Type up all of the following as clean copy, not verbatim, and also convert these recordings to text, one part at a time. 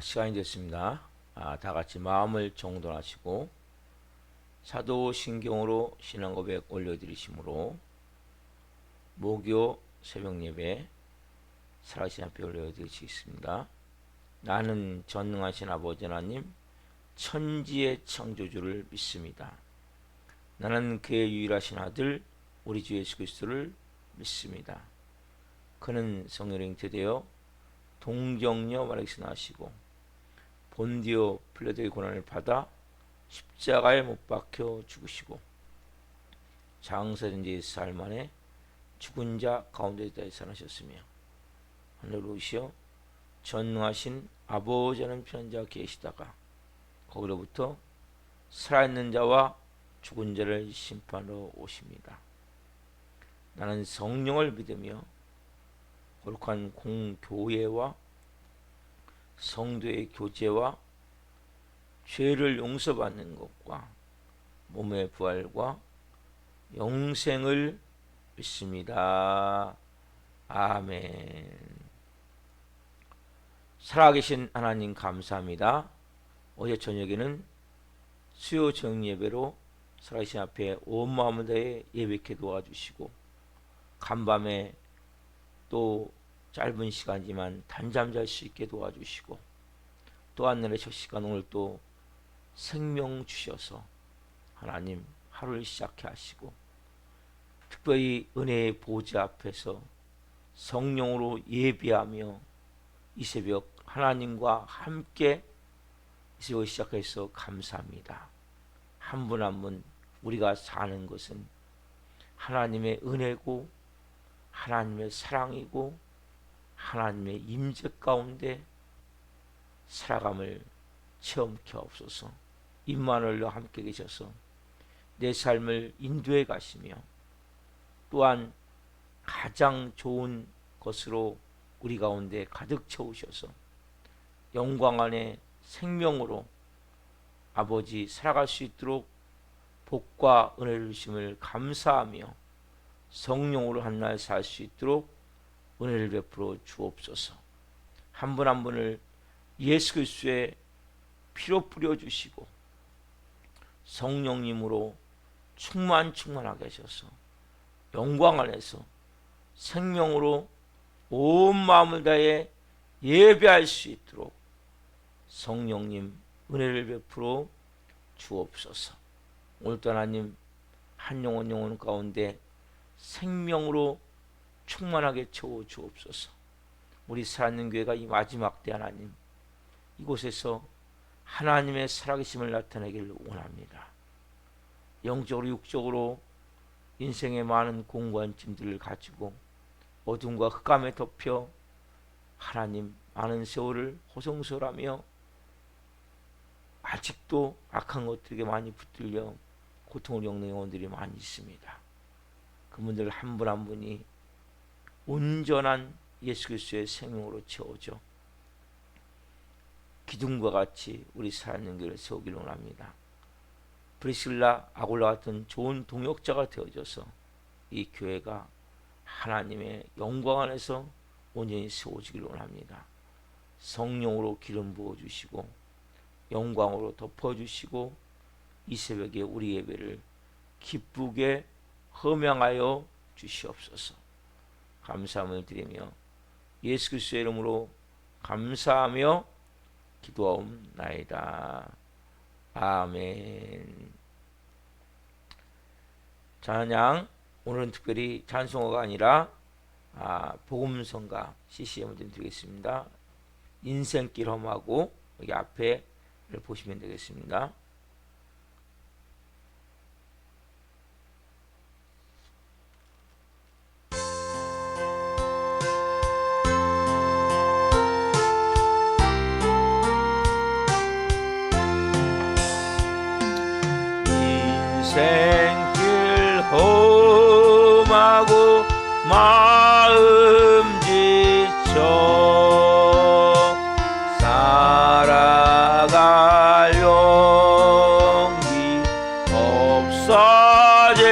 시간이 됐습니다. 다 같이 마음을 정돈하시고 사도신경으로 신앙고백 올려드리심으로 목요 새벽 예배 살아계신 앞에 올려드리겠습니다. 나는 전능하신 아버지 하나님 천지의 창조주를 믿습니다. 나는 그의 유일하신 아들 우리 주 예수 그리스도를 믿습니다. 그는 성령에 잉태되어 동정녀 마리아에게서 나시고 본디오 빌라도의 고난을 받아 십자가에 못 박혀 죽으시고 장사된 지 4일 만에 죽은 자 가운데서 살아나셨으며 하늘로 오시어 전능하신 아버지 하나님 편한 자가 계시다가 거기로부터 살아있는 자와 죽은 자를 심판하러 오십니다. 나는 성령을 믿으며 거룩한 공교회와 성도의 교제와 죄를 용서받는 것과 몸의 부활과 영생을 믿습니다. 아멘. 살아계신 하나님 감사합니다. 어제 저녁에는 수요 정예배로 살아계신 앞에 온 마음을 다해 예배케 도와주시고 간밤에 또 짧은 시간이지만 단잠 잘 수 있게 도와주시고 또 하늘의 첫 시간 오늘 또 생명 주셔서 하나님 하루를 시작해 하시고 특별히 은혜의 보좌 앞에서 성령으로 예배하며 이 새벽 하나님과 함께 이 새벽 시작해서 감사합니다. 한 분 한 분 우리가 사는 것은 하나님의 은혜고 하나님의 사랑이고 하나님의 임재 가운데 살아감을 체험케 하옵소서. 임마누엘과 함께 계셔서 내 삶을 인도해 가시며 또한 가장 좋은 것으로 우리 가운데 가득 채우셔서 영광 안에 생명으로 아버지 살아갈 수 있도록 복과 은혜를 주심을 감사하며 성령으로 한날 살 수 있도록 은혜를 베풀어 주옵소서. 한 분 한 분을 예수 그리스도의 피로 뿌려주시고 성령님으로 충만하게 하셔서 영광 안에서 생명으로 온 마음을 다해 예배할 수 있도록 성령님 은혜를 베풀어 주옵소서. 오늘도 하나님 한 영혼 가운데 생명으로 충만하게 채워 주옵소서. 우리 살아있는 교회가 이 마지막 때 하나님 이곳에서 하나님의 살아계심을 나타내기를 원합니다. 영적으로 육적으로 인생의 많은 공고한 짐들을 가지고 어둠과 흑암에 덮여 하나님 많은 세월을 호송설하며 아직도 악한 것들에게 많이 붙들려 고통을 겪는 영혼들이 많이 있습니다. 그분들 한 분 한 분이 온전한 예수 그리스도의 생명으로 채워져 기둥과 같이 우리 살아있는 교회를 세우기를 원합니다. 브리실라 아골라 같은 좋은 동역자가 되어져서 이 교회가 하나님의 영광 안에서 온전히 세워지기를 원합니다. 성령으로 기름 부어주시고 영광으로 덮어주시고 이 새벽에 우리 예배를 기쁘게 허명하여 주시옵소서. 감사함을 드리며 예수 그리스도의 이름으로 감사하며 기도하옵나이다. 아멘. 찬양 오늘은 특별히 찬송가가 아니라 복음성가 CCM을 좀 드리겠습니다. 인생길 험하고 여기 앞에를 보시면 되겠습니다. 인생길 험하고 마음 지쳐 살아갈 용기 없어질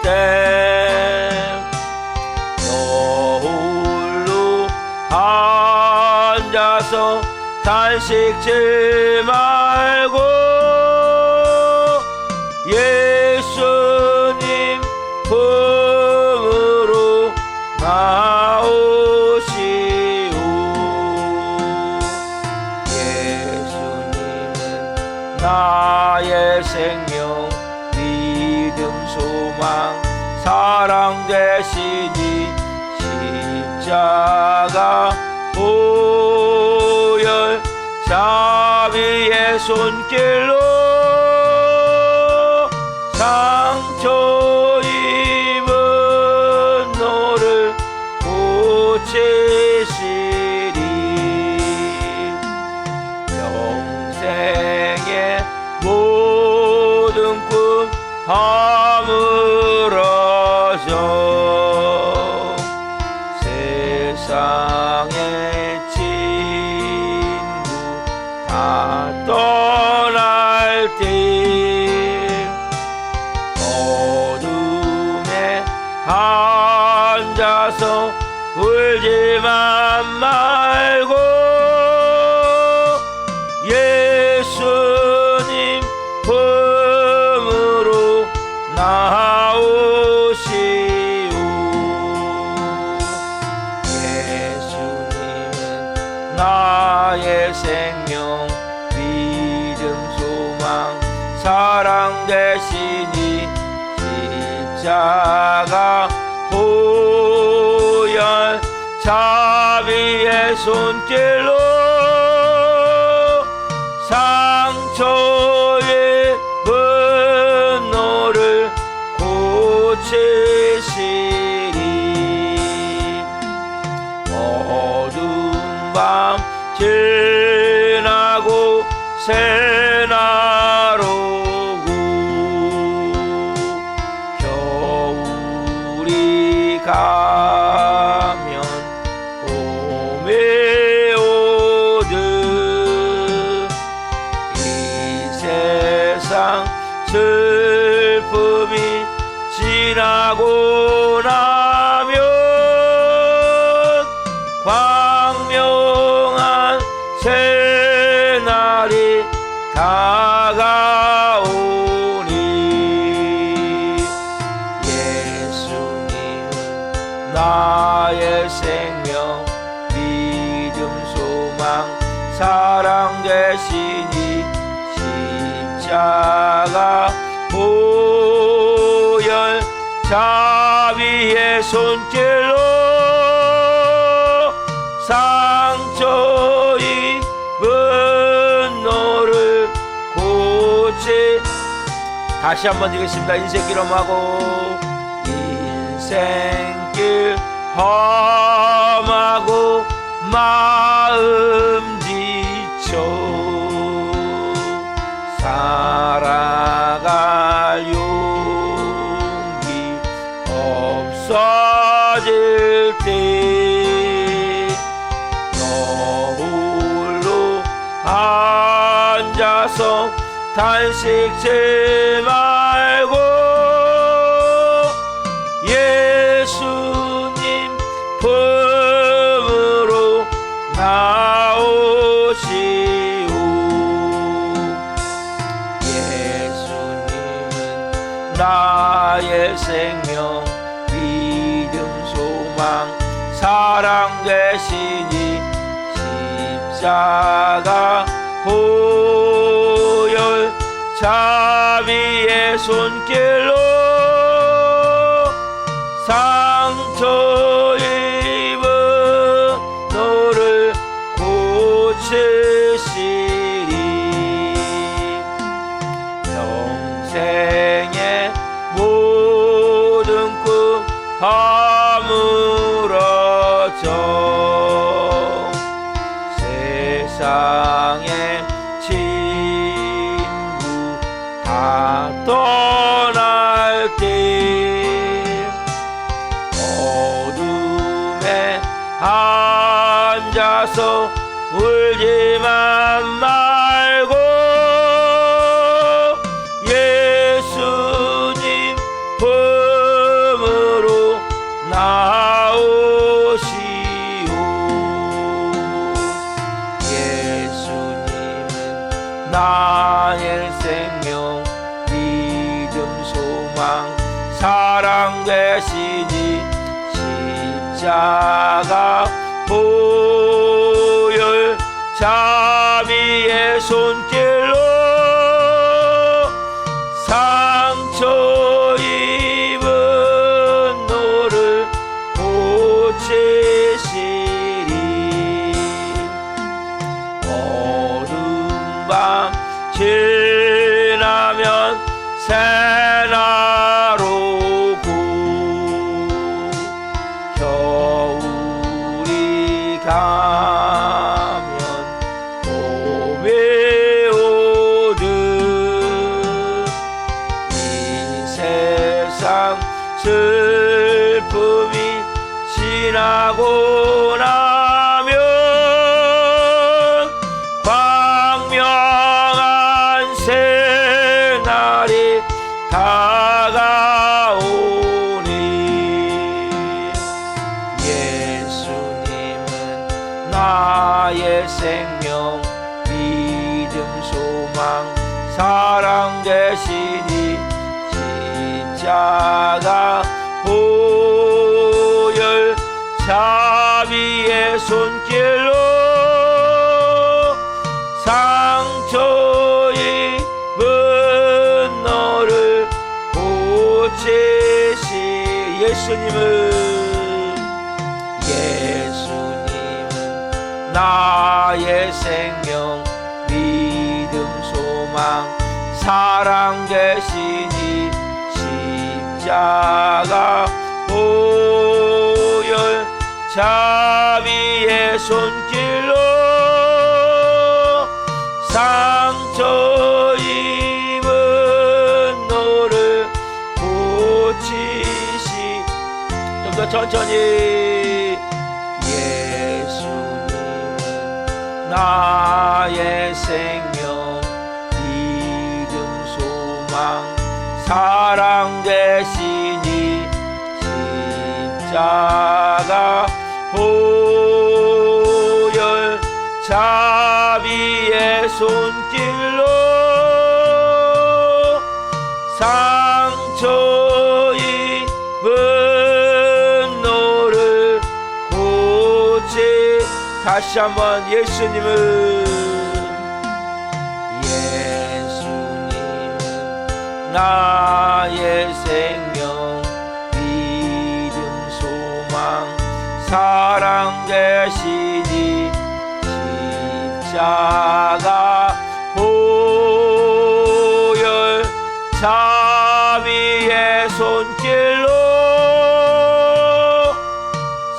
때 너 홀로 앉아서 단식지 말고 예수님 품으로 나오시오. 예수님은 나의 생명, 믿음, 소망, 사랑 되시니 십자가 보혈 자비의 손길로 상처 입은 너를 고치시리. 평생의 모든 꿈 허물어져 세상의 친구 다 떠날 때 어둠에 앉아서 울지만 말고 예수님 품으로 나오시오. 예수님은 나의 생명, 믿음, 소망, 사랑 되시니 십자가 보혈 자비의 손길로 상처 입은 너를 고치시리. 어두운 밤 지나고 새날 오고 겨울이 가면 봄이 오듯 이 세상 슬픔이 지나고 나면 광명한 새날이 다가오니 예수님은 나의 생명, 믿음, 소망, 사랑 되시니 십자가 보혈 자비의 손길로 상처 입은 너를 고치. 다시 한번 드리겠습니다. 인생길 험하고 인생길 험하고 마음 지쳐 살아갈 용기 없어질 때 너 홀로 앉아서 단식지 말고 예수님 품으로 나오시오. 예수님은 나의 생명, 믿음, 소망, 사랑 되시니 십자가 보혈 자비의 손길로 상처 입은 너를 고치시리. 평생의 모든 꿈 허물어져 세상의 친구 다 떠날 때 어둠에 앉아서 울지만 말고 예수님 품으로 나오시오. 예수 십자가 보혈 자비의 손길로 상처 입은 너를 고치시리. 어두운 밤 지나면 새날 오고 겨울이 가면 봄이 오듯 이 세상 슬픔이 지나고 나면 광명한 새날이 다가오니 예수님은 나의 생명 믿음 소망 사랑 되시니 십자가 보혈 자비의 손길로 상처 입은 너를 고치시. 예수님은 나의 생명 믿음 소망 사랑 되시니 십자가 보혈 자비의 손길로 상처 입은 너를 고치시. 좀 더 천천히. 예수님은 나의 생명 믿음 소망 사랑 되시니 십자가 보혈 자비의 손길로 상처 입은 너를 고치. 다시 한번. 예수님은 나의 생명 믿음 소망 사랑 되시니 십자가 보혈 자비의 손길로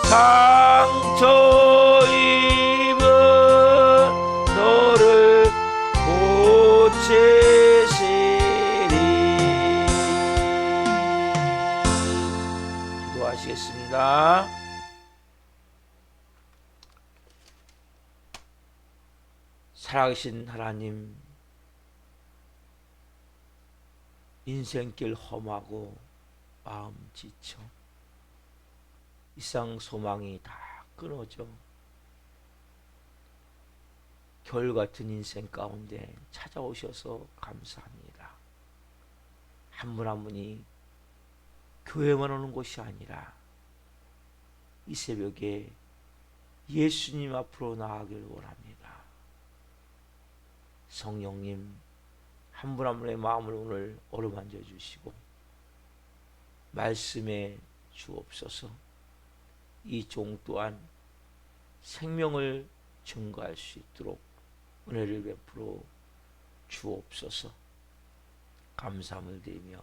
상처 입은 너를 고치시리. 기도하시겠습니다. 살아계신 하나님, 인생길 험하고 마음 지쳐 이상 소망이 다 끊어져 겨울 같은 인생 가운데 찾아오셔서 감사합니다. 한 분 한 분이 교회만 오는 곳이 아니라 이 새벽에 예수님 앞으로 나아가길 원합니다. 성령님, 한 분 한 분의 마음을 오늘 어루만져 주시고 말씀에 주옵소서. 이 종 또한 생명을 증거할 수 있도록 은혜를 베풀어 주옵소서. 감사함을 드리며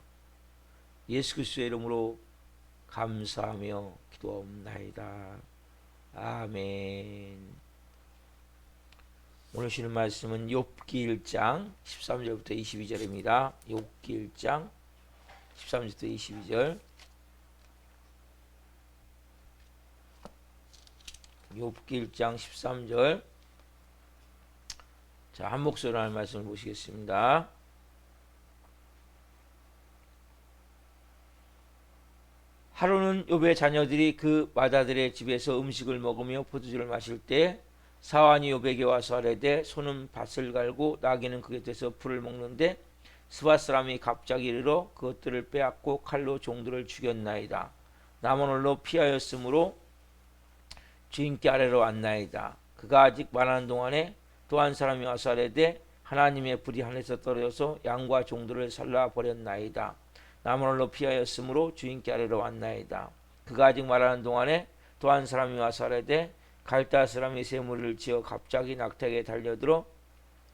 예수 그리스도의 이름으로 감사하며 기도하옵나이다. 아멘. 오늘 주시는 말씀은 욥기 1장 13절부터 22절입니다. 욥기 1장 13절부터 22절. 욥기 1장 13절. 자, 한 목소리로 하는 말씀을 보시겠습니다. 하루는 욥의 자녀들이 그 마다들의 집에서 음식을 먹으며 포도주를 마실 때 사환이 욥에게 와서 아뢰되 소는 밭을 갈고 나귀는 그 곁에서 풀을 먹는데 스밧 사람이 갑자기 이르러 그것들을 빼앗고 칼로 종들을 죽였나이다. 남은 홀로 피하였으므로 주인께 아래로 왔나이다. 그가 아직 말하는 동안에 또 한 사람이 와서 아뢰되 하나님의 불이 하늘에서 떨어져서 양과 종들을 살라 버렸나이다. 나무늘로 피하였으므로 주인께 아래로 왔나이다. 그가 아직 말하는 동안에 또 한 사람이 와서 아뢰되 갈대아 사람이 새 무리를 지어 갑자기 낙타에게 달려들어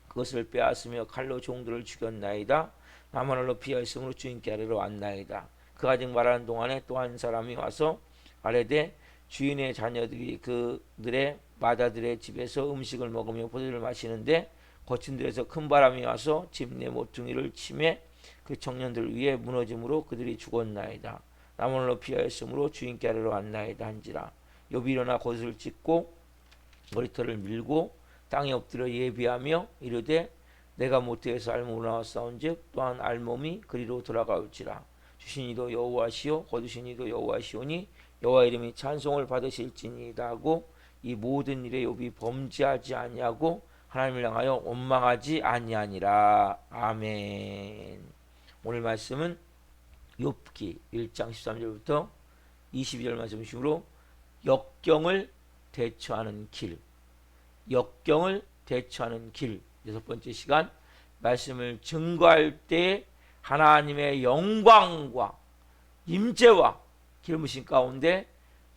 그것을 빼앗으며 칼로 종들을 죽였나이다. 나무늘로 피하였으므로 주인께 아래로 왔나이다. 그가 아직 말하는 동안에 또 한 사람이 와서 아뢰되 주인의 자녀들이 그들의 마다들의 집에서 음식을 먹으며 포도주를 마시는데 거친 들에서 큰 바람이 와서 집 내 모퉁이를 치매 그 청년들 위에 무너짐으로 그들이 죽었나이다. 나무늘로 피하였으므로 주인께 아래로 왔나이다 한지라. 욥이 일어나 겉을 찢고 머리털을 밀고 땅에 엎드려 예비하며 이르되 내가 모태에서 알몸으로 나왔사온즉 또한 알몸이 그리로 돌아가올지라. 주신 이도 여호와시요 거두신 이도 여호와시오니 여호와 이름이 찬송을 받으실지니이다 하고 이 모든 일에 욥이 범죄하지 아니하고 하나님을 향하여 원망하지 아니하니라. 아멘. 오늘 말씀은 욥기 1장 13절부터 22절 말씀 중으로 역경을 대처하는 길, 역경을 대처하는 길, 여섯 번째 시간 말씀을 증거할 때 하나님의 영광과 임재와 기름부심 가운데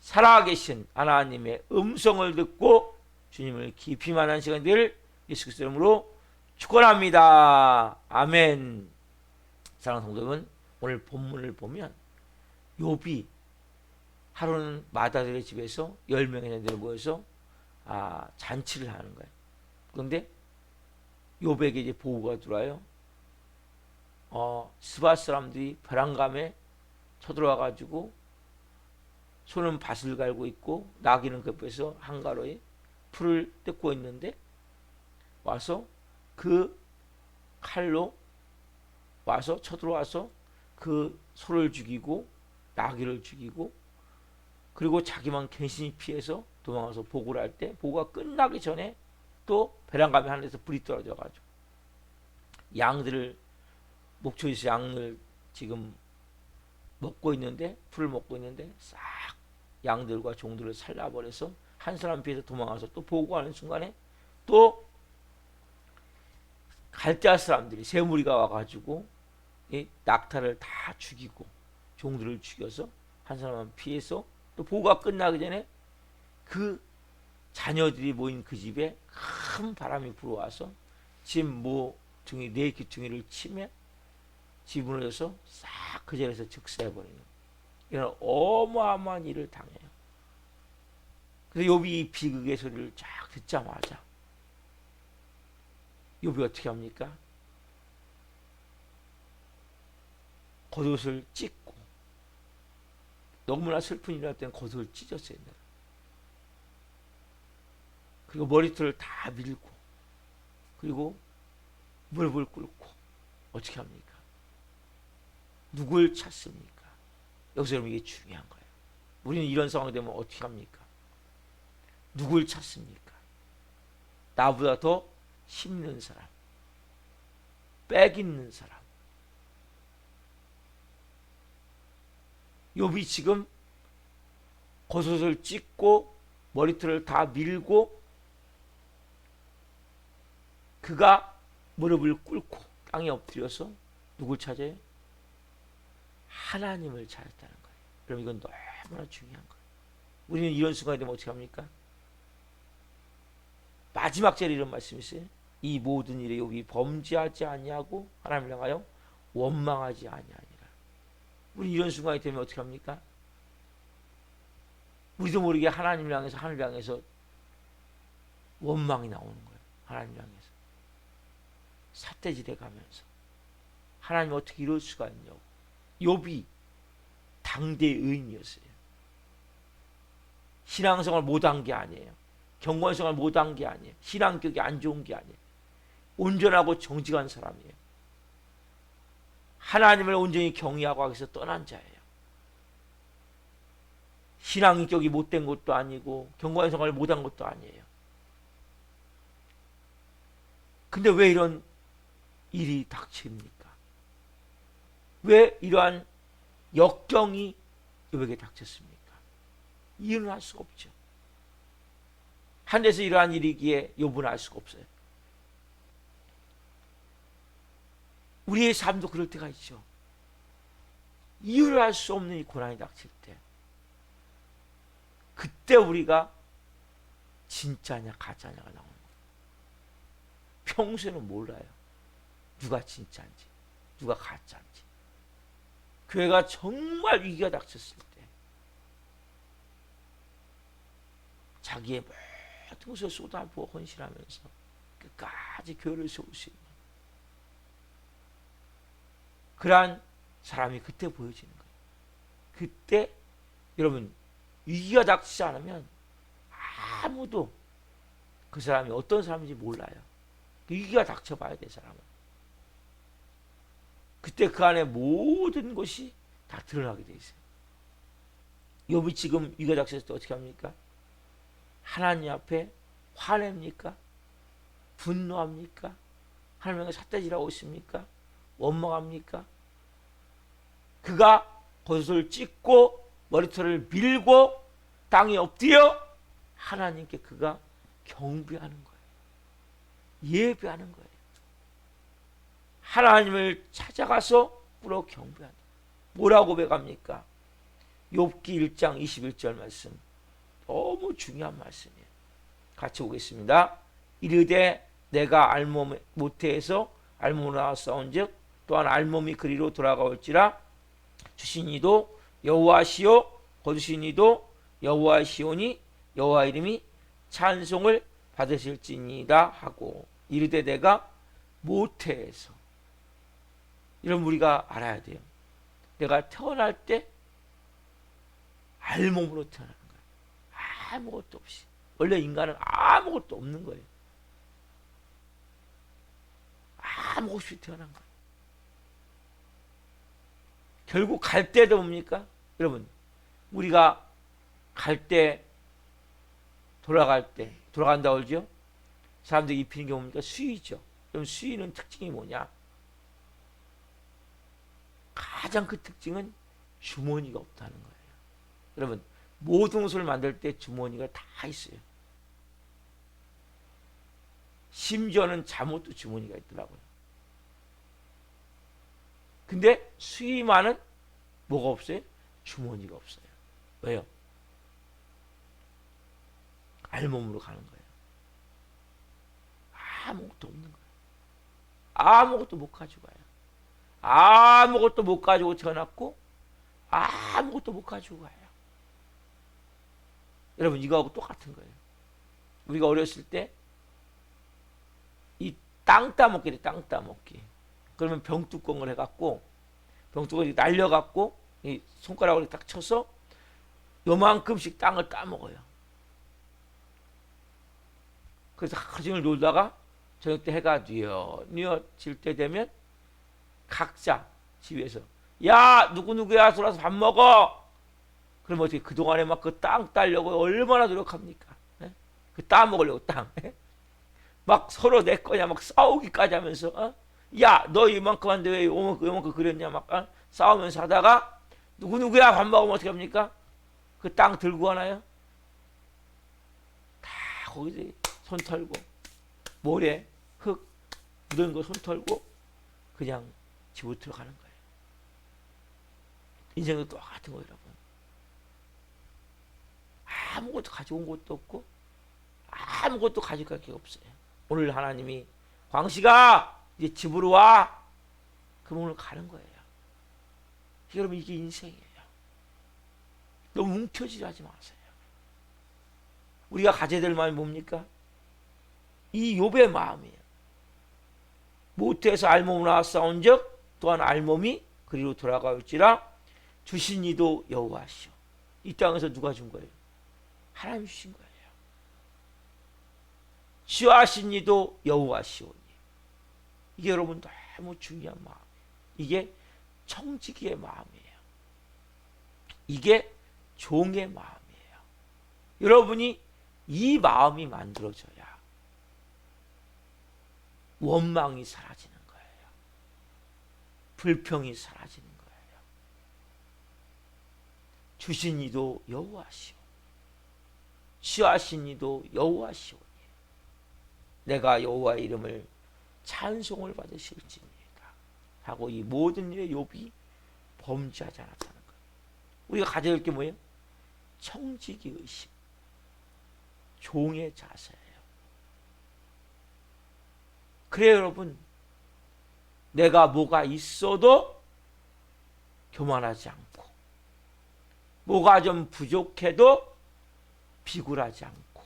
살아계신 하나님의 음성을 듣고 주님을 깊이 만난 시간 될 예수 그리스도 이름으로 축원합니다. 아멘. 사랑하는 성도 여러분, 오늘 본문을 보면 욥이 하루는 마다들의 집에서 10명의 자들이 모여서 잔치를 하는 거예요. 그런데 욥에게 이제 보고가 들어와요. 스바 사람들이 벼랑감에 쳐들어와 가지고 손은 밭을 갈고 있고 나귀는 그 옆에서 한가로이 풀을 뜯고 있는데 와서 그 칼로 와서 쳐들어와서 그 소를 죽이고 나귀를 죽이고 그리고 자기만 괜신히 피해서 도망가서 보고를 할 때 보고가 끝나기 전에 또 벼랑감에 하늘에서 불이 떨어져 가지고 양들을 목초에서 양을 지금 먹고 있는데 풀을 먹고 있는데 싹 양들과 종들을 살라버려서 한 사람 피해서 도망가서 또 보고하는 순간에 또 갈대아 사람들이 세 무리가 와가지고 이 낙타를 다 죽이고 종들을 죽여서 한 사람만 피해서 또 보고가 끝나기 전에 그 자녀들이 모인 그 집에 큰 바람이 불어와서 집 모퉁이 네 귀퉁이를 치며 집 무너져서 싹 그 자리에서 즉사해버리는 이런 어마어마한 일을 당해요. 그래서 욥이 이 비극의 소리를 쫙 듣자마자 욥이 어떻게 합니까? 겉옷을 찢고 너무나 슬픈 일이 날 때는 겉옷을 찢었어요. 그리고 머리털을 다 밀고 그리고 무릎을 꿇고 어떻게 합니까? 누굴 찾습니까? 여기서 여러분 이게 중요한 거예요. 우리는 이런 상황이 되면 어떻게 합니까? 누굴 찾습니까? 나보다 더 힘있는 사람, 빽 있는 사람. 욥이 지금 겉옷을 찢고 머리털을 다 밀고 그가 무릎을 꿇고 땅에 엎드려서 누굴 찾아요? 하나님을 찾았다는 거예요. 그럼 이건 너무나 중요한 거예요. 우리는 이런 순간이 되면 어떻게 합니까? 마지막 절에 이런 말씀이 있어요. 이 모든 일에 욥이 범죄하지 아니하고 하나님을 향하여 원망하지 아니하니라. 우리 이런 순간이 되면 어떻게 합니까? 우리도 모르게 하나님을 향해서 하늘을 향해서 원망이 나오는 거예요. 하나님을 향해서 삿대질해 가면서 하나님 어떻게 이럴 수가 있냐고. 욥이 당대 의인이었어요. 신앙생활 못한 게 아니에요. 경건생활 못한 게 아니에요. 신앙격이 안 좋은 게 아니에요. 온전하고 정직한 사람이에요. 하나님을 온전히 경외하고 하기위해서 떠난 자예요. 신앙격이 못된 것도 아니고 경건생활을 못한 것도 아니에요. 근데 왜 이런 일이 닥칩니까? 왜 이러한 역경이 욥에게 닥쳤습니까? 이유는 할 수가 없죠. 하늘에서 일어난 일이기에 욥은 알 수가 없어요. 우리의 삶도 그럴 때가 있죠. 이유를 알 수 없는 이 고난이 닥칠 때, 그때 우리가 진짜냐 가짜냐가 나오는 거예요. 평소에는 몰라요. 누가 진짜인지, 누가 가짜인지. 교회가 정말 위기가 닥쳤을 때 자기의 모든 것을 쏟아부어 헌신하면서 끝까지 교회를 세울 수 있는 그러한 사람이 그때 보여지는 거예요. 그때 여러분 위기가 닥치지 않으면 아무도 그 사람이 어떤 사람인지 몰라요. 위기가 닥쳐봐야 돼 사람은. 그때 그 안에 모든 것이 다 드러나게 돼 있어요. 욥이 지금 위기가 닥쳤을 때 어떻게 합니까? 하나님 앞에 화냅니까? 분노합니까? 하나님과 삿대질하고 있습니까? 원망합니까? 그가 겉옷을 찢고 머리털을 밀고 땅에 엎드려 하나님께 그가 경배하는 거예요. 예배하는 거예요. 하나님을 찾아가서 꿇어 경배한다. 뭐라고 고백합니까? 욥기 1장 21절 말씀. 너무 중요한 말씀이에요. 같이 보겠습니다. 이르되 내가 알몸 모태에서 알몸으로 나왔사온즉 또한 알몸이 그리로 돌아가올지라 주신 이도 여호와시요 거두신 이도 여호와시오니 여호와 이름이 찬송을 받으실지니이다 하고 이르되 내가 모태에서. 이런 우리가 알아야 돼요. 내가 태어날 때 알몸으로 태어나는 거예요. 아무것도 없이. 원래 인간은 아무것도 없는 거예요. 아무것도 없이 태어난 거예요. 결국 갈 때도 뭡니까? 여러분 우리가 갈 때 돌아갈 때 돌아간다고 그러죠? 사람들이 입히는 게 뭡니까? 수의죠. 그럼 수의는 특징이 뭐냐? 가장 그 특징은 주머니가 없다는 거예요. 여러분 모든 옷을 만들 때 주머니가 다 있어요. 심지어는 잠옷도 주머니가 있더라고요. 근데 수의만은 뭐가 없어요? 주머니가 없어요. 왜요? 알몸으로 가는 거예요. 아무것도 없는 거예요. 아무것도 못 가지고 가요. 아무것도 못 가지고 태어났고 아무것도 못 가지고 가요. 여러분 이거하고 똑같은 거예요. 우리가 어렸을 때 이 땅 따먹기래. 땅 따먹기. 그러면 병뚜껑을 해갖고 병뚜껑을 날려갖고 이 손가락으로 딱 쳐서 요만큼씩 땅을 따먹어요. 그래서 하루 종일 놀다가 저녁 때 해가 뉘어질 때 되면 각자 집에서 야 누구누구야 돌아서 밥 먹어. 그럼 어떻게 그동안에 막 그 땅 따려고 얼마나 노력합니까? 네? 그 따먹으려고 땅. 막 서로 내 거냐 막 싸우기까지 하면서 야 너 이만큼 한데 왜 이만큼 그렸냐 막 싸우면서 하다가 누구누구야 밥 먹으면 어떻게 합니까? 그 땅 들고 가나요? 다 거기서 손 털고 모래 흙 묻은 거 손 털고 그냥 집으로 들어가는 거예요. 인생도 똑같은 거예요. 여러분 아무것도 가져온 것도 없고 아무것도 가져갈 게 없어요. 오늘 하나님이 광식아 이제 집으로 와. 그럼 오늘 가는 거예요. 여러분 이게 인생이에요. 너무 뭉쳐지지 마세요. 우리가 가져야 될 마음이 뭡니까? 이 욥의 마음이에요. 모태에서 알몸으로 나왔사온즉 또한 알몸이 그리로 돌아가올지라 주신 이도 여호와시오. 이 땅에서 누가 준 거예요? 하나님이 주신 거예요. 취하신 이도 여호와시오니. 이게 여러분 너무 중요한 마음이에요. 이게 청지기의 마음이에요. 이게 종의 마음이에요. 여러분이 이 마음이 만들어져야 원망이 사라지는 거예요. 불평이 사라지는 거예요. 주신 이도 여호와시오. 취하신 이도 여호와시오니 내가 여호와의 이름을 찬송을 받으실지니이다 하고 이 모든 일에 욥이 범죄하지 않았다는 거예요. 우리가 가져야 할 게 뭐예요? 청지기 의식, 종의 자세예요. 그래요 여러분, 내가 뭐가 있어도 교만하지 않고 뭐가 좀 부족해도 비굴하지 않고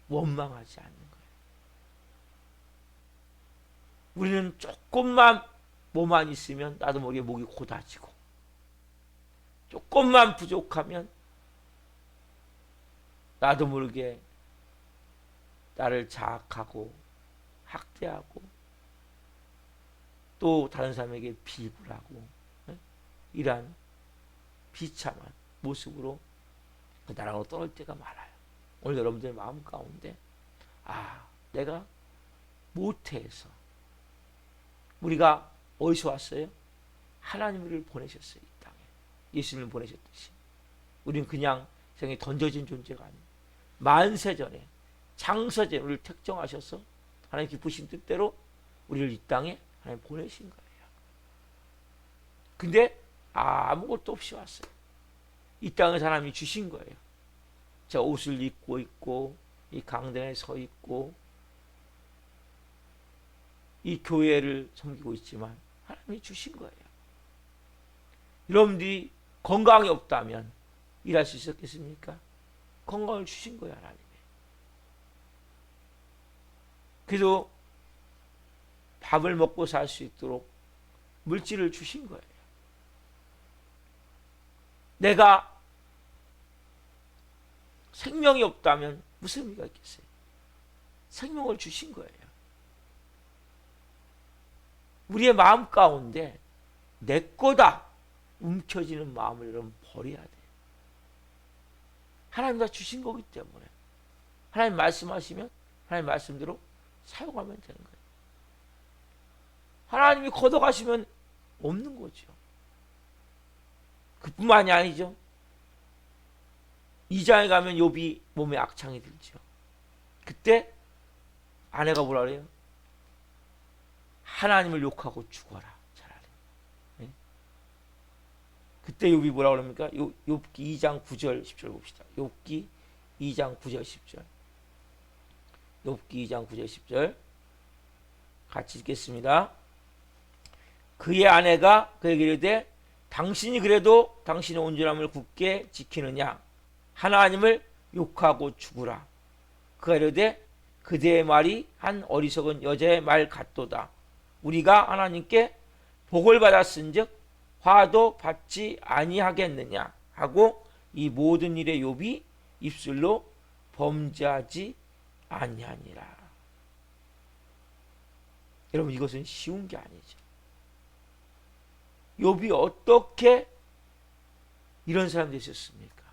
원망하지 않는 거예요. 우리는 조금만 뭐만 있으면 나도 모르게 목이 고다지고 조금만 부족하면 나도 모르게 나를 자학하고 학대하고 또 다른 사람에게 비굴하고 이러한 비참한 모습으로 그 나라로 떠날 때가 많아요. 오늘 여러분들의 마음 가운데 내가 모태에서 우리가 어디서 왔어요? 하나님을 보내셨어요. 이 땅에 예수님을 보내셨듯이 우리는 그냥 세상에 던져진 존재가 아니에요. 만세전에 창세전에 우리를 택정하셔서 하나님 기쁘신 뜻대로 우리를 이 땅에 하나님 보내신 거예요. 근데 아무것도 없이 왔어요. 이 땅에 사람이 주신 거예요. 자, 옷을 입고 있고 이 강단에 서 있고 이 교회를 섬기고 있지만 하나님이 주신 거예요. 여러분들이 건강이 없다면 일할 수 있었겠습니까? 건강을 주신 거예요, 하나님이. 그래도 밥을 먹고 살 수 있도록 물질을 주신 거예요. 내가 생명이 없다면 무슨 의미가 있겠어요? 생명을 주신 거예요. 우리의 마음 가운데 내 거다 움켜쥐는 마음을 여러분 버려야 돼요. 하나님 다 주신 거기 때문에 하나님 말씀하시면 하나님 말씀대로 사용하면 되는 거예요. 하나님이 걷어가시면 없는 거죠. 그뿐만이 아니죠. 2장에 가면 욥이 몸에 악창이 들죠. 그때 아내가 뭐라 그래요? 하나님을 욕하고 죽어라 차라리. 네? 그때 욥이 뭐라 그럽니까? 욥기 2장 9절 10절 봅시다. 욥기 2장 9절 10절. 욥기 2장 9절 10절 같이 읽겠습니다. 그의 아내가 그에게 이르되 당신이 그래도 당신의 온전함을 굳게 지키느냐? 하나님을 욕하고 죽으라. 그가 이르되 그대의 말이 한 어리석은 여자의 말 같도다. 우리가 하나님께 복을 받았은즉 화도 받지 아니하겠느냐 하고 이 모든 일에 욥이 입술로 범죄하지 아니하니라. 여러분, 이것은 쉬운 게 아니죠. 욥이 어떻게 이런 사람 되셨습니까?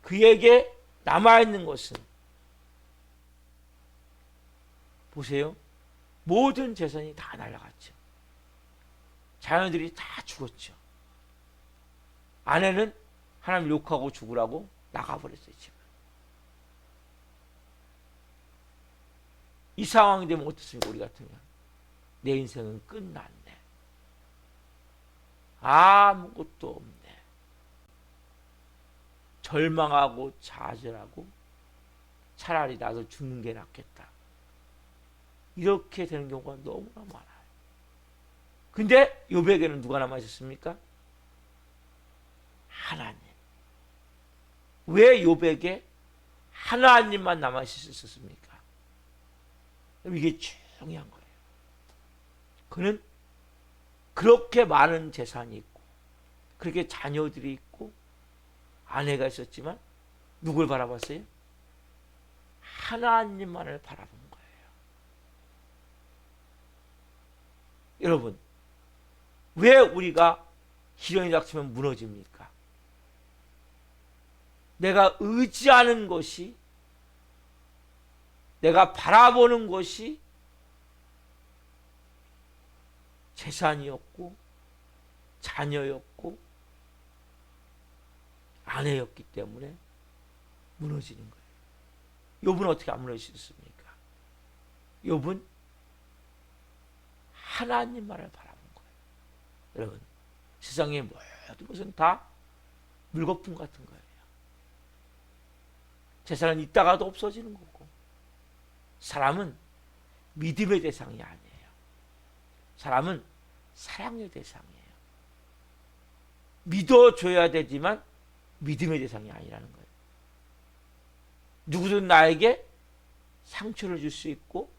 그에게 남아있는 것은 보세요. 모든 재산이 다 날아갔죠. 자녀들이 다 죽었죠. 아내는 하나님 욕하고 죽으라고 나가버렸어요. 지금. 이 상황이 되면 어떻습니까? 우리 같으면 내 인생은 끝났네. 아무것도 없네. 절망하고 좌절하고 차라리 나도 죽는 게 낫겠다. 이렇게 되는 경우가 너무나 많아요. 근데 욥에게는 누가 남아 있었습니까? 하나님. 왜 욥에게 하나님만 남아 있었습니까? 이게 중요한 거예요. 그는 그렇게 많은 재산이 있고 그렇게 자녀들이 있고 아내가 있었지만 누굴 바라봤어요? 하나님만을 바라본 거예요. 여러분, 왜 우리가 시련이 닥치면 무너집니까? 내가 의지하는 것이, 내가 바라보는 것이 재산이었고 자녀였고 아내였기 때문에 무너지는 거예요. 욥은 어떻게 안 무너질 수 있습니까? 욥은 하나님만을 바라본 거예요. 여러분, 세상의 모든 것은 다 물거품 같은 거예요. 재산은 있다가도 없어지는 거고, 사람은 믿음의 대상이 아니에요. 사람은 사랑의 대상이에요. 믿어줘야 되지만 믿음의 대상이 아니라는 거예요. 누구든 나에게 상처를 줄 수 있고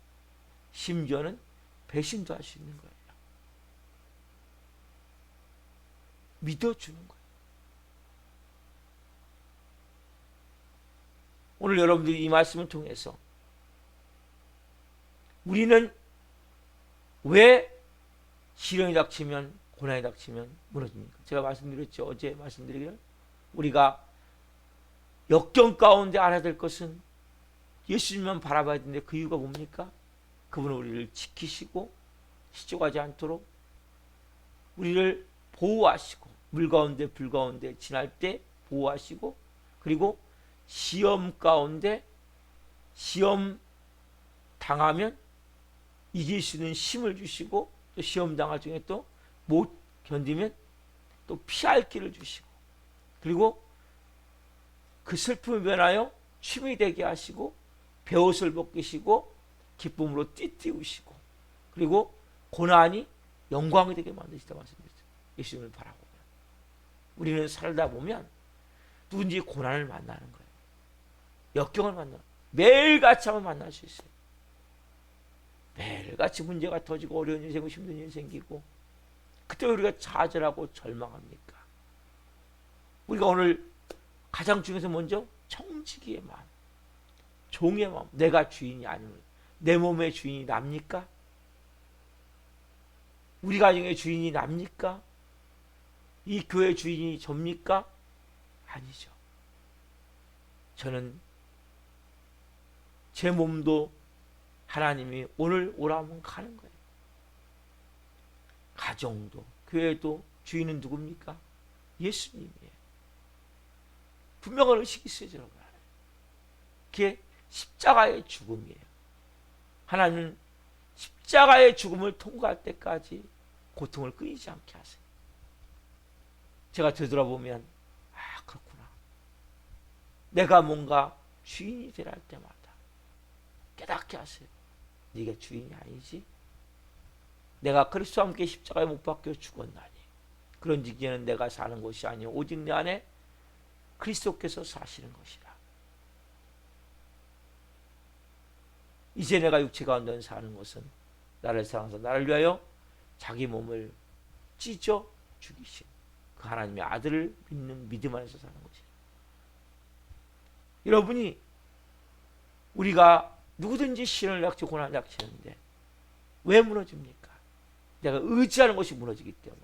심지어는 배신도 할 수 있는 거예요. 믿어주는 거예요. 오늘 여러분들이 이 말씀을 통해서 우리는 왜 시련이 닥치면, 고난이 닥치면 무너집니까? 제가 말씀드렸죠. 어제 말씀드리기를, 우리가 역경 가운데 알아야 될 것은 예수님만 바라봐야 되는데, 그 이유가 뭡니까? 그분은 우리를 지키시고 시종하지 않도록 우리를 보호하시고, 물 가운데 불 가운데 지날 때 보호하시고, 그리고 시험 가운데 시험 당하면 이길 수 있는 힘을 주시고, 또 시험 당할 중에 또 못 견디면 또 피할 길을 주시고, 그리고 그 슬픔을 변하여 춤이 되게 하시고, 베옷을 벗기시고 기쁨으로 띠띠우시고, 그리고 고난이 영광이 되게 만드시다 말씀드렸죠. 예수님을 바라보면 우리는 살다 보면 누군지 고난을 만나는 거예요. 역경을 만나, 매일같이 한번 만날 수 있어요. 매일같이 문제가 터지고 어려운 일이 생기고 힘든 일이 생기고, 그때 우리가 좌절하고 절망합니까? 우리가 오늘 가장 중요해서 먼저 청지기의 마음, 종의 마음, 내가 주인이 아니면 내 몸의 주인이 납니까? 우리 가정의 주인이 납니까? 이 교회 주인이 접니까? 아니죠. 저는 제 몸도 하나님이 오늘 오라 하면 가는 거예요. 가정도, 교회도 주인은 누굽니까? 예수님이에요. 분명한 의식이 있어요, 여러분. 그게 십자가의 죽음이에요. 하나님은 십자가의 죽음을 통과할 때까지 고통을 끊이지 않게 하세요. 제가 되돌아보면, 아, 그렇구나. 내가 뭔가 주인이 되라 할 때마다 깨닫게 하세요. 네가 주인이 아니지. 내가 그리스도와 함께 십자가에 못 박혀 죽었나니, 그런즉 이제는 내가 사는 것이 아니요 오직 내 안에 그리스도께서 사시는 것이라. 이제 내가 육체 가운데 사는 것은 나를 사랑해서 나를 위하여 자기 몸을 찢어 죽이신 그 하나님의 아들을 믿는 믿음 안에서 사는 것이라. 여러분이, 우리가 누구든지 시련을 닥치고 고난을 닥치는데 왜 무너집니까? 내가 의지하는 것이 무너지기 때문에.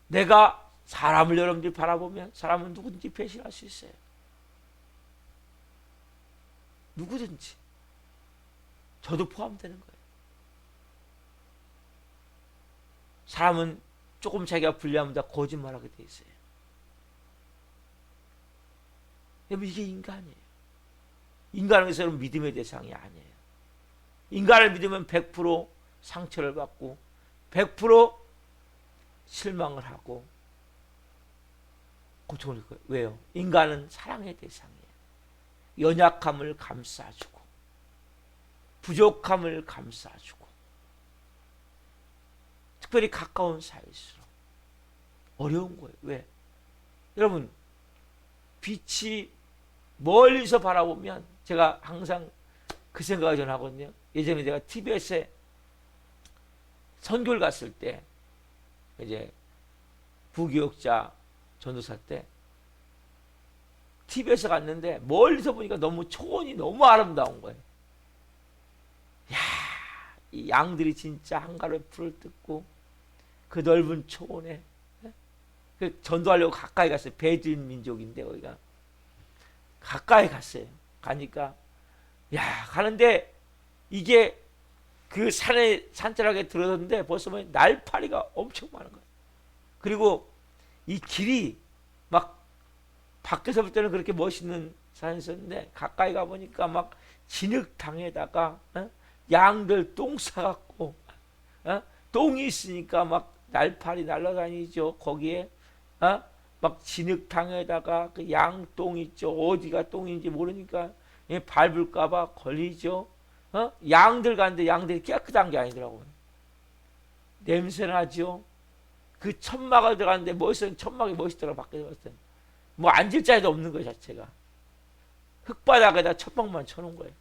내가 사람을 여러분들이 바라보면 사람은 누구든지 배신할 수 있어요. 누구든지. 저도 포함되는 거예요. 사람은 조금 자기가 불리하면 다 거짓말하게 돼 있어요. 여러분, 이게 인간이에요. 인간은 그래서 여러분 믿음의 대상이 아니에요. 인간을 믿으면 100% 상처를 받고 100% 실망을 하고 고통을 겪어요. 왜요? 인간은 사랑의 대상이에요. 연약함을 감싸주고 부족함을 감싸주고, 특별히 가까운 사이일수록 어려운 거예요. 왜? 여러분, 빛이 멀리서 바라보면, 제가 항상 그 생각을 전 하거든요. 예전에 제가 TBS에 선교를 갔을 때, 이제 부교역자 전도사 때 TV에서 갔는데 멀리서 보니까 너무 초원이 너무 아름다운 거예요. 야, 이 양들이 진짜 한가로이 풀을 뜯고 그 넓은 초원에, 그 전도하려고 가까이 갔어요. 베두인 민족인데 거기가 가까이 갔어요. 가니까 가는데 이게 그 산에 산자락에 들어섰는데 벌써 뭐 날파리가 엄청 많은 거예요. 그리고 이 길이 막 밖에서 볼 때는 그렇게 멋있는 산이었는데 가까이 가보니까 막 진흙탕에다가 양들 똥 싸갖고 똥이 있으니까 막 날파리 날아다니죠. 거기에 막 진흙탕에다가 그 양똥 있죠. 어디가 똥인지 모르니까 밟을까봐 걸리죠. 양들 가는데 양들이 깨끗한 게 아니더라고요. 냄새나죠. 그 천막을 들어갔는데 천막이 멋있더라고. 밖에서 봤을 때 뭐 앉을 자리도 없는 거 자체가. 흙바닥에다 천막만 쳐놓은 거예요.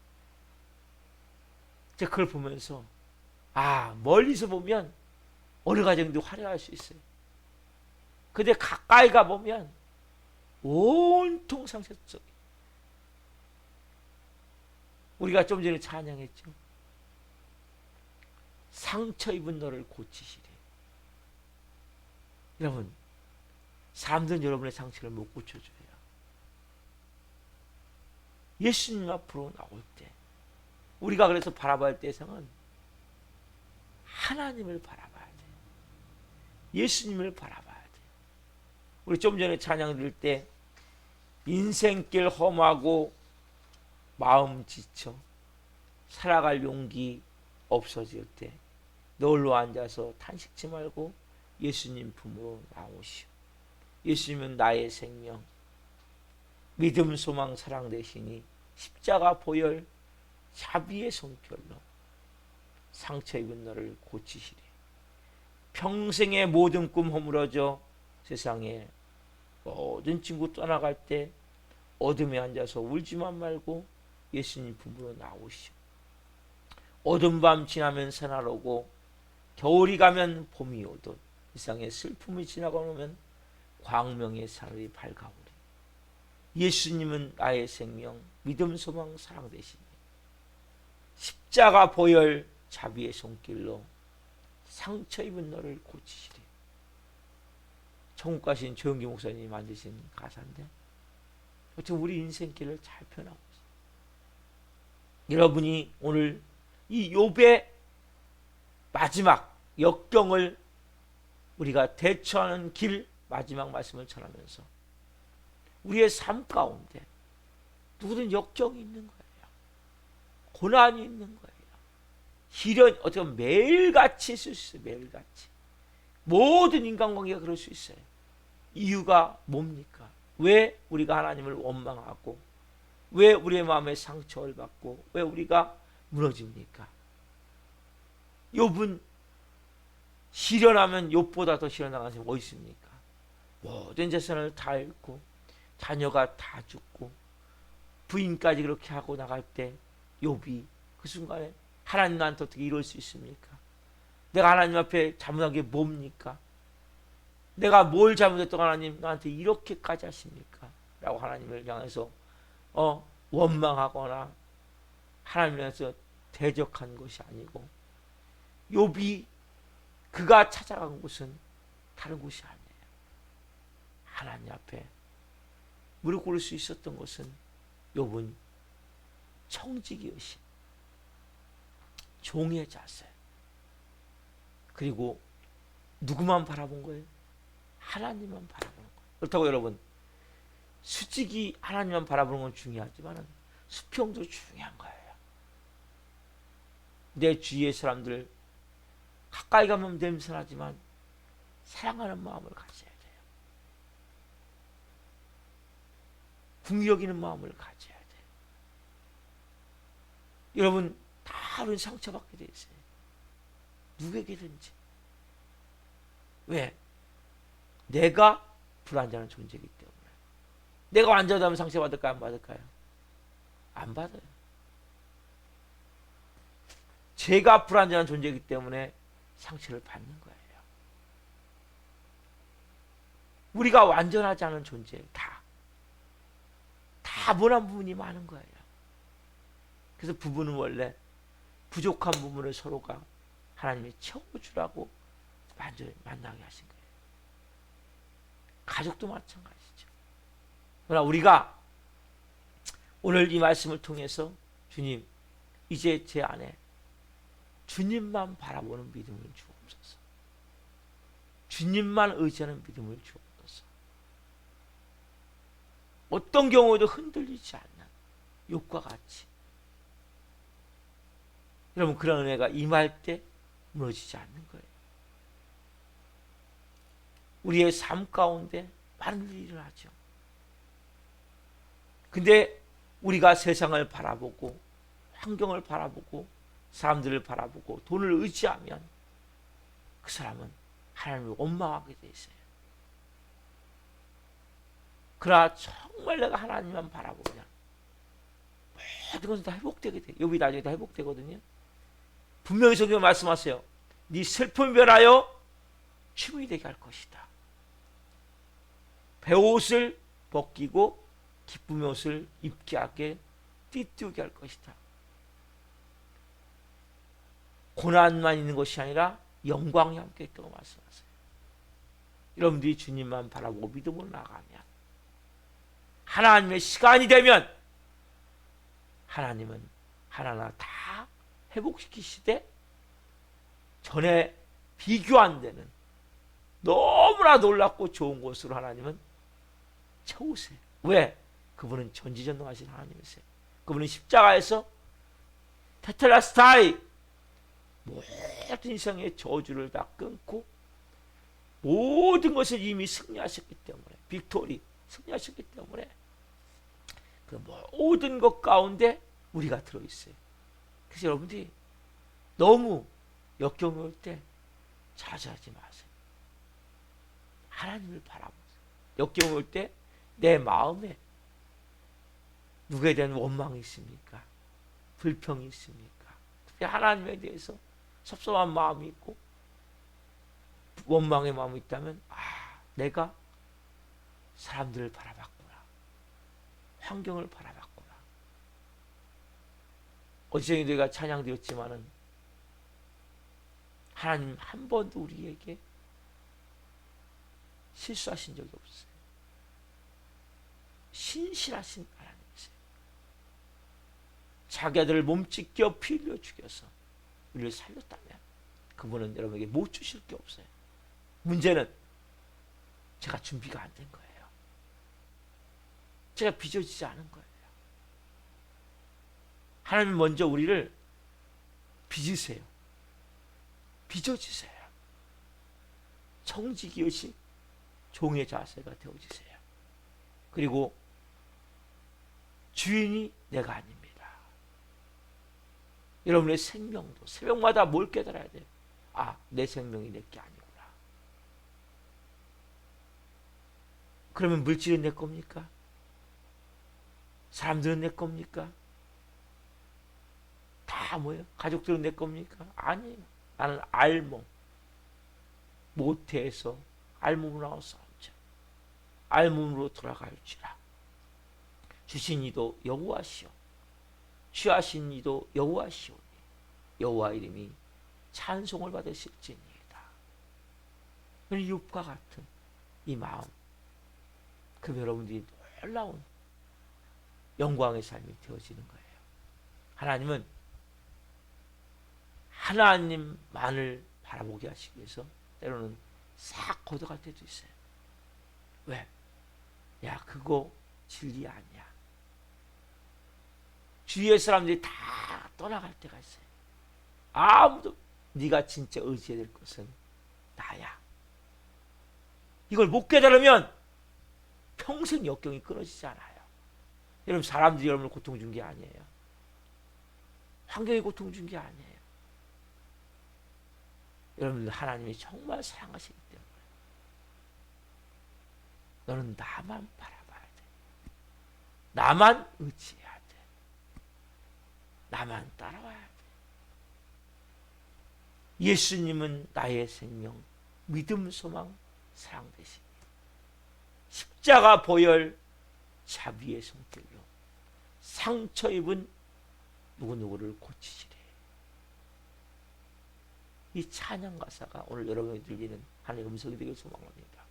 제가 그걸 보면서 멀리서 보면 어느 가정도 화려할 수 있어요. 근데 가까이 가보면 온통 상처 속에. 우리가 좀 전에 찬양했죠. 상처 입은 너를 고치시리. 여러분, 사람들은 여러분의 상처를 못 고쳐줘요. 예수님 앞으로 나올 때 우리가 그래서 바라봐야 할 대상은 하나님을 바라봐야 돼. 예수님을 바라봐야 돼. 우리 좀 전에 찬양 들을 때 인생길 험하고 마음 지쳐 살아갈 용기 없어질 때 널로 앉아서 탄식치 말고 예수님 품으로 나오시오. 예수님은 나의 생명, 믿음, 소망, 사랑 되시니 십자가 보혈 자비의 손길로 상처 입은 너를 고치시리. 평생의 모든 꿈 허물어져 세상에 모든 친구 떠나갈 때 어둠에 앉아서 울지만 말고 예수님 품으로 나오시오. 어둠 밤 지나면 새날 오고 겨울이 가면 봄이 오듯 세상의 슬픔이 지나가 오면 광명의 하늘이 밝아오리. 예수님은 나의 생명, 믿음, 소망, 사랑 되시니 십자가 보혈 자비의 손길로 상처 입은 너를 고치시리. 천국 가신 조영기 목사님이 만드신 가사인데 어떻게 우리 인생길을 잘 표현하고 있어요. 여러분이 오늘 이 욥의 마지막 역경을 우리가 대처하는 길 마지막 말씀을 전하면서 우리의 삶 가운데 누구든 역경이 있는 거예요. 고난이 있는 거예요. 시련 어떻게 보면 매일같이 있을 수 있어요. 매일같이. 모든 인간관계가 그럴 수 있어요. 이유가 뭡니까? 왜 우리가 하나님을 원망하고 왜 우리의 마음에 상처를 받고 왜 우리가 무너집니까? 욥은 시련하면 욥보다 더 시련당한 사람이 어디 있습니까? 모든 재산을 다 잃고 자녀가 다 죽고 부인까지 그렇게 하고 나갈 때 욥이 그 순간에 하나님 나한테 어떻게 이럴 수 있습니까? 내가 하나님 앞에 잘못한 게 뭡니까? 내가 뭘 잘못했던 하나님 나한테 이렇게까지 하십니까? 라고 하나님을 향해서 원망하거나 하나님을 향해서 대적한 것이 아니고 욥이 그가 찾아간 곳은 다른 곳이 아니에요. 하나님 앞에 무릎 꿇을 수 있었던 것은 욥은 청지기의식, 종의 자세, 그리고 누구만 바라본 거예요? 하나님만 바라보는 거예요. 그렇다고 여러분 수직이 하나님만 바라보는 건 중요하지만 수평도 중요한 거예요. 내 주위의 사람들 가까이 가면 냄새나지만 사랑하는 마음을 가져야 돼요. 긍휼히 여기는 마음을 가져야 돼요. 여러분 다 우리는 상처받게 돼 있어요. 누구에게든지. 왜? 내가 불완전한 존재이기 때문에. 내가 완전하다면 상처받을까요? 안 받을까요? 안 받아요. 제가 불완전한 존재이기 때문에 상처를 받는 거예요. 우리가 완전하지 않은 존재예요. 다 모난 부분이 많은 거예요. 그래서 부부는 원래 부족한 부분을 서로가 하나님이 채워주라고 만나게 하신 거예요. 가족도 마찬가지죠. 그러나 우리가 오늘 이 말씀을 통해서 주님, 이제 제 안에 주님만 바라보는 믿음을 주옵소서. 주님만 의지하는 믿음을 주옵소서. 어떤 경우에도 흔들리지 않는 욥과 같이 여러분 그런 은혜가 임할 때 무너지지 않는 거예요. 우리의 삶 가운데 많은 일이 일어나죠. 근데 우리가 세상을 바라보고 환경을 바라보고 사람들을 바라보고 돈을 의지하면 그 사람은 하나님을 원망하게 돼 있어요. 그러나 정말 내가 하나님만 바라보면 모든 것은 다 회복되게 돼요. 욥이 나중에 다 회복되거든요. 분명히 성경에 말씀하세요. 네 슬픔이 변하여 춤이 되게 할 것이다. 베옷을 벗기고 기쁨의 옷을 입게 하게 띠띠우게 할 것이다. 고난만 있는 것이 아니라 영광이 함께 있다고 말씀하세요. 여러분들이 주님만 바라보고 믿음으로 나가면 하나님의 시간이 되면 하나님은 하나하나 다 회복시키시되 전에 비교 안 되는 너무나 놀랍고 좋은 곳으로 하나님은 채우세요. 왜? 그분은 전지전능하신 하나님이세요. 그분은 십자가에서 테텔라스타이 모든 인생의 저주를 다 끊고 모든 것을 이미 승리하셨기 때문에 빅토리 승리하셨기 때문에 그 모든 것 가운데 우리가 들어있어요. 그래서 여러분들이 너무 역경이 올 때 좌절하지 마세요. 하나님을 바라보세요. 역경이 올 때 내 마음에 누구에 대한 원망이 있습니까? 불평이 있습니까? 하나님에 대해서 섭섭한 마음이 있고 원망의 마음이 있다면 내가 사람들을 바라봤구나. 환경을 바라봤구나. 어제 우리가 찬양되었지만은 하나님 한 번도 우리에게 실수하신 적이 없어요. 신실하신 하나님이세요. 자기 아들을 몸찢겨 피 흘려 죽여서 우리를 살렸다면 그분은 여러분에게 못 주실 게 없어요. 문제는 제가 준비가 안 된 거예요. 제가 빚어지지 않은 거예요. 하나님 먼저 우리를 빚으세요. 빚어주세요. 청지기의식 종의 자세가 되어주세요. 그리고 주인이 내가 아닙니다. 여러분의 생명도 새벽마다 뭘 깨달아야 돼요? 내 생명이 내 게 아니구나. 그러면 물질은 내 겁니까? 사람들은 내 겁니까? 다 뭐예요? 가족들은 내 겁니까? 아니에요. 나는 알몸 모태에서 알몸으로 나왔어. 알몸으로 돌아갈지라. 주신 이도 여호와시오 취하신 이도 여호와시오니 여호와 이름이 찬송을 받으실지니이다. 욥과 같은 이 마음, 그 여러분들이 놀라운 영광의 삶이 되어지는 거예요. 하나님은 하나님만을 바라보게 하시기 위해서 때로는 싹 걷어갈 때도 있어요. 왜? 야, 그거 진리 아니야. 주위의 사람들이 다 떠나갈 때가 있어요. 아무도 네가 진짜 의지해야 될 것은 나야. 이걸 못 깨달으면 평생 역경이 끊어지지 않아요. 여러분, 사람들이 여러분을 고통 준 게 아니에요. 환경이 고통 준 게 아니에요. 여러분들 하나님이 정말 사랑하시기 때문에 너는 나만 바라봐야 돼. 나만 의지해야 돼. 나만 따라와야 돼. 예수님은 나의 생명, 믿음, 소망, 사랑 되시니 십자가 보혈 자비의 손길로 상처 입은 누구누구를 고치시래. 이 찬양 가사가 오늘 여러분이 들리는 하나님의 음성이 되길 소망합니다.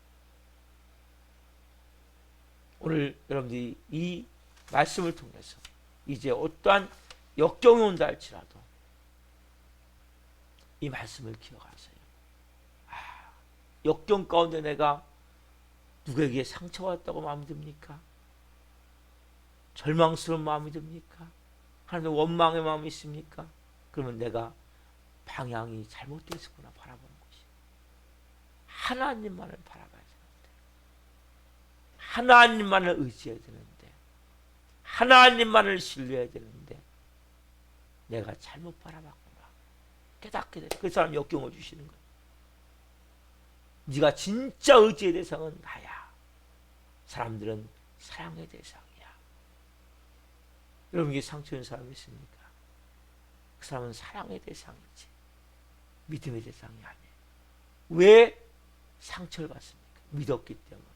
오늘 여러분들이 이 말씀을 통해서 이제 어떠한 역경이 온다 할지라도 이 말씀을 기억하세요. 역경 가운데 내가 누구에게 상처받았다고 마음 듭니까? 절망스러운 마음이 듭니까? 하나님 원망의 마음이 있습니까? 그러면 내가 방향이 잘못됐구나 바라보는 것이. 하나님만을 바라봐야 되는데, 하나님만을 의지해야 되는데, 하나님만을 신뢰해야 되는데 내가 잘못 바라봤구나 깨닫게 돼. 그 사람 역경을 주시는 거예요. 네가 진짜 의지의 대상은 나야. 사람들은 사랑의 대상이야. 여러분에게 상처인 사람이 있습니까? 그 사람은 사랑의 대상이지 믿음의 대상이 아니에요. 왜 상처를 받습니까? 믿었기 때문에.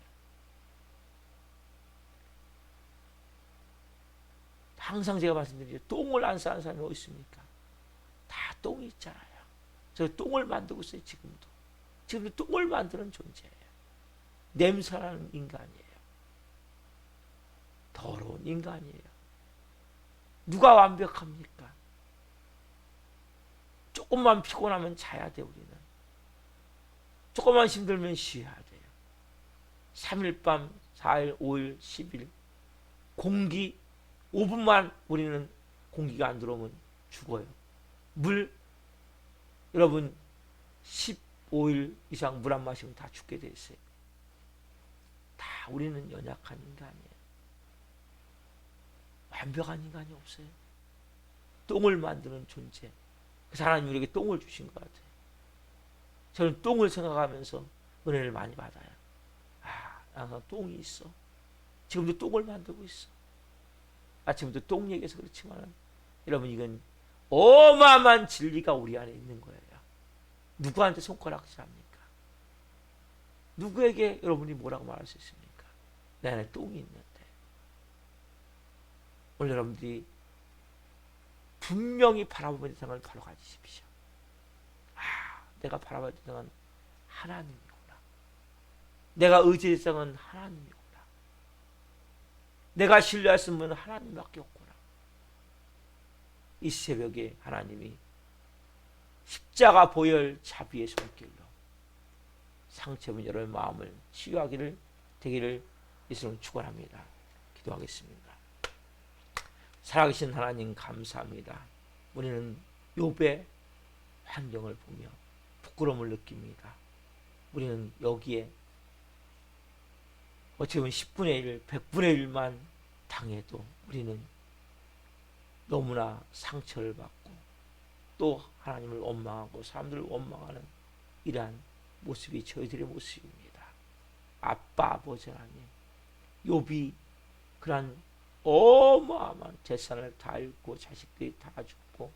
항상 제가 말씀드리죠. 똥을 안 싸는 사람이 어디 있습니까? 다 똥이 있잖아요. 저 똥을 만들고 있어요. 지금도 똥을 만드는 존재예요. 냄새나는 인간이에요. 더러운 인간이에요. 누가 완벽합니까? 조금만 피곤하면 자야 돼. 우리는 조금만 힘들면 쉬어야 돼요. 3일 밤 4일 5일 10일 공기 5분만 우리는 공기가 안 들어오면 죽어요. 물 여러분 15일 이상 물 안 마시면 다 죽게 돼 있어요. 다 우리는 연약한 인간이에요. 완벽한 인간이 없어요. 똥을 만드는 존재. 그래서 하나님 우리에게 똥을 주신 것 같아요. 저는 똥을 생각하면서 은혜를 많이 받아요. 항상 똥이 있어. 지금도 똥을 만들고 있어. 아침부터 똥 얘기해서 그렇지만 여러분 이건 어마어마한 진리가 우리 안에 있는 거예요. 누구한테 손가락질합니까? 누구에게 여러분이 뭐라고 말할 수 있습니까? 내 안에 똥이 있는데. 오늘 여러분들이 분명히 바라보는 대상을 바로 가지십시오. 내가 바라봐야 되는 대상은 하나님이구나. 내가 의지의 대상은 하나님이구나. 내가 신뢰할 수 있는 분은 하나님밖에 없구나. 이 새벽에 하나님이 십자가 보혈 자비의 손길로 상처분 여러분의 마음을 치유하기를 되기를 예수님 축원합니다. 기도하겠습니다. 살아계신 하나님 감사합니다. 우리는 욥의 환경을 보며 부끄러움을 느낍니다. 우리는 여기에 어찌 보면 10분의 1, 100분의 1만 당해도 우리는 너무나 상처를 받고 또 하나님을 원망하고 사람들을 원망하는 이러한 모습이 저희들의 모습입니다. 아빠 아버지 하나님, 욥이 그러한 어마어마한 재산을 다 잃고 자식들이 다 죽고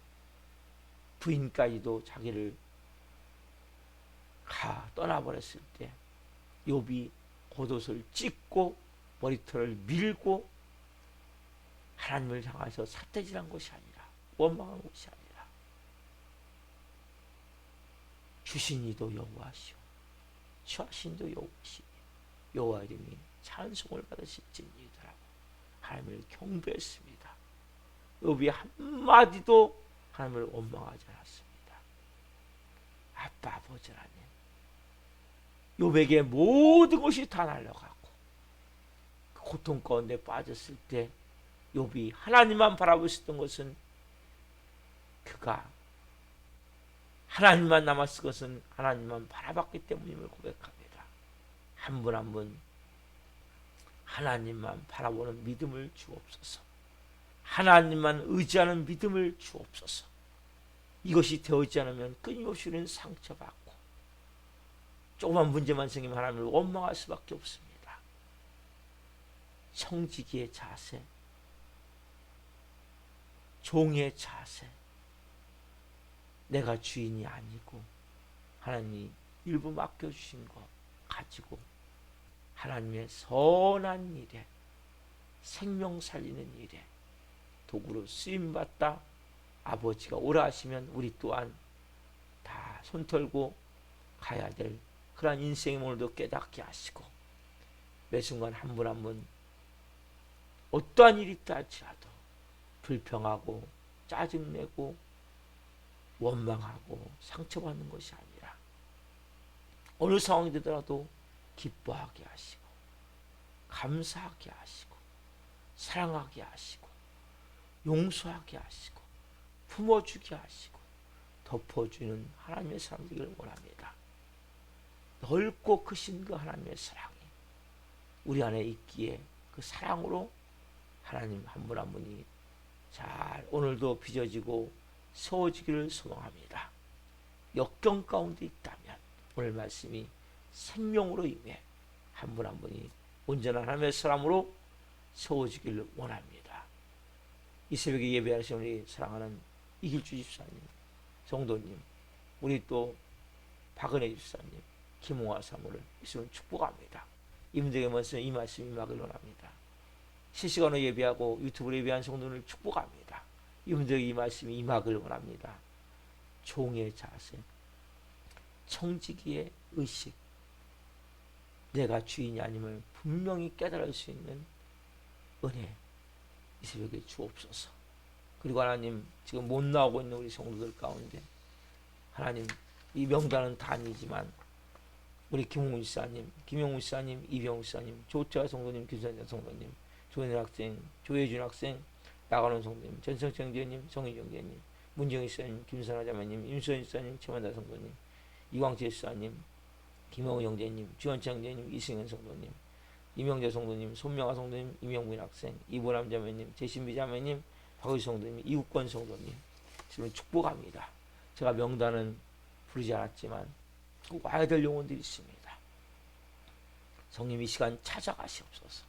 부인까지도 자기를 떠나버렸을 때 욥이 겉옷을 찢고 머리털을 밀고 하나님을 향해서 삿대질한 것이 아니라 원망한 것이 아니라 주신 이도 여호와시오 취하신 이도 여호와시니 여호와 이름이 찬송을 받으실지니이다라고 하나님을 경배했습니다. 욥이 한마디도 하나님을 원망하지 않았습니다. 아빠 아버지 하나님, 욥에게 모든 것이 다 날려가고 그 고통 가운데 빠졌을 때 욥이 하나님만 바라보고 있었던 것은 그가 하나님만 남았을 것은 하나님만 바라봤기 때문임을 고백합니다. 한 분 한 분 하나님만 바라보는 믿음을 주옵소서. 하나님만 의지하는 믿음을 주옵소서. 이것이 되어있지 않으면 끊임없이 우리는 상처받고 조그만 문제만 생기면 하나님을 원망할 수밖에 없습니다. 청지기의 자세, 종의 자세, 내가 주인이 아니고 하나님이 일부 맡겨주신 것 가지고 하나님의 선한 일에 생명 살리는 일에 도구로 쓰임받다 아버지가 오라 하시면 우리 또한 다 손털고 가야 될 그러한 인생의 오늘도 깨닫게 하시고 매 순간 한 분 한 분 어떠한 일이 있다 할지라도 불평하고 짜증내고 원망하고 상처받는 것이 아니라 어느 상황이 되더라도 기뻐하게 하시고 감사하게 하시고 사랑하게 하시고 용서하게 하시고 품어주게 하시고 덮어주는 하나님의 사람 되기를 원합니다. 넓고 크신 그 하나님의 사랑이 우리 안에 있기에 그 사랑으로 하나님 한 분 한 분이 잘 오늘도 빚어지고 세워지기를 소망합니다. 역경 가운데 있다면 오늘 말씀이 생명으로 임해 한 분 한 분이 온전한 하나님의 사람으로 세워지기를 원합니다. 이 새벽에 예배하시는 우리 사랑하는 이길주 집사님, 성도님, 우리 또 박은혜 집사님, 김홍화 사모를 예수님 축복합니다. 이분들에게 먼저 이 말씀이 임하기를 원합니다. 실시간으로 예배하고 유튜브로 예배한 성도를 축복합니다. 이분들에게 이 말씀이 임하기를 원합니다. 종의 자세, 청지기의 의식, 내가 주인이 아님을 분명히 깨달을 수 있는 은혜 이 새벽에 주옵소서. 그리고 하나님 지금 못 나오고 있는 우리 성도들 가운데 하나님 이 명단은 다 아니지만 우리 김홍훈 지사님, 김용훈 지사님, 이병훈 지사님, 조태화 성도님, 김선재 성도님, 조현일 학생, 조혜준 학생, 나가는 성도님, 전성청 대님, 성희정 대님, 문정희 지사님, 김선화 자매님, 임수현 지사님, 최만다 성도님, 이광재 지사님, 김영우 형제님, 주현창 형제님, 이승현 성도님, 이명재 성도님, 손명아 성도님, 이명민 학생, 이보람 자매님, 재신비 자매님, 박의 성도님, 이국권 성도님 지금 축복합니다. 제가 명단은 부르지 않았지만 꼭 와야 될 영혼들이 있습니다. 성님 이 시간 찾아가시옵소서.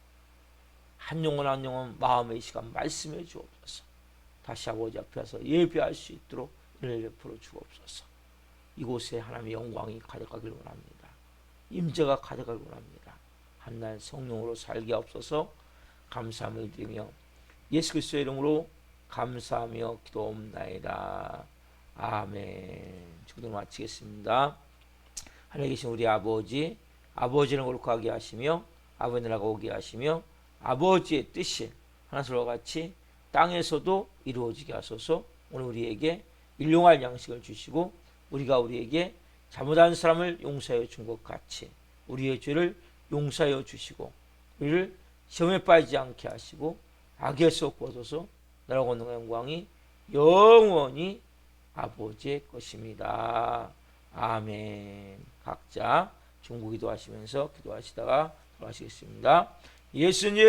한 영혼 한 영혼 마음의 시간 말씀해 주옵소서. 다시 아버지 앞에서 예배할 수 있도록 은혜를 베풀어 주옵소서. 이곳에 하나님의 영광이 가득하길 원합니다. 임재가 가득하길 원합니다. 한날 성령으로 살게 하옵소서. 감사함을 드리며 예수 그리스도의 이름으로 감사하며 기도옵나이다. 아멘. 기도 마치겠습니다. 하늘에 계신 우리 아버지, 아버지는 거룩하게 하시며 아버지 나라가 오게 하시며 아버지의 뜻이 하나님과 같이 땅에서도 이루어지게 하소서. 오늘 우리에게 일용할 양식을 주시고 우리가 우리에게 잘못한 사람을 용서하여 준 것 같이 우리의 죄를 용서하여 주시고 우리를 시험에 빠지지 않게 하시고 악에서 구하소서. 나라와 권능과 영광이 영원히 아버지의 것입니다. 아멘. 각자 중보 기도하시면서 기도하시다가 돌아가시겠습니다. 예수님